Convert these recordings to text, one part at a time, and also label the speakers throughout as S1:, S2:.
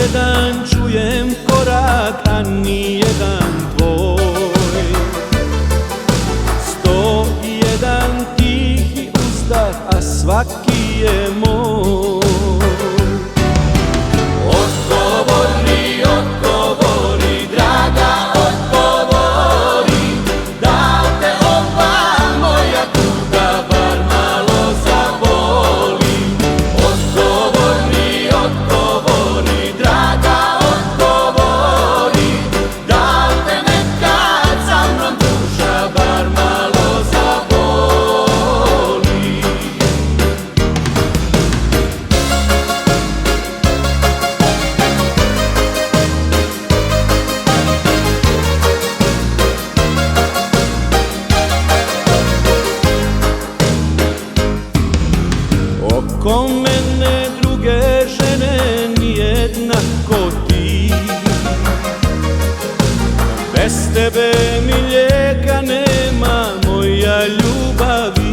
S1: jedan čujem korak, a nijedan tvoj. 101 tihi uzdah, a svaki je moj. Odgovori, odgovori, draga, odgovori, da te ova moja tuga bar malo zaboli. Odgovori, odgovori, draga, odgovori, da te nekad sa mnom duša bar malo zaboli. Oko mene druge žene nijedna ko ti. Bez tebe mi lijeka nema, moja ljubavi.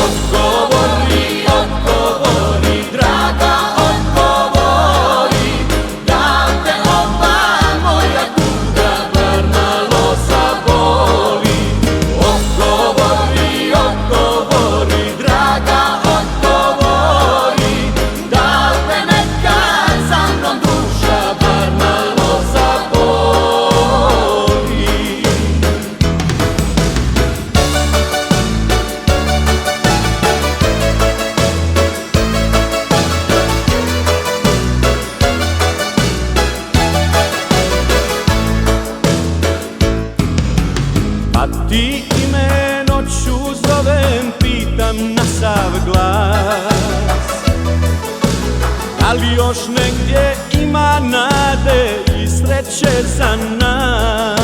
S1: Odgovori, odgovori, draga, odgovori, da te ova moja tuga bar malo zaboli. Odgovori, odgovori, draga, odgovori, da te nekad sa mnom duša bar malo zaboli. A ti ime noću zovem, pitam na sav glas, da li još negdje ima nade i sreće za nas?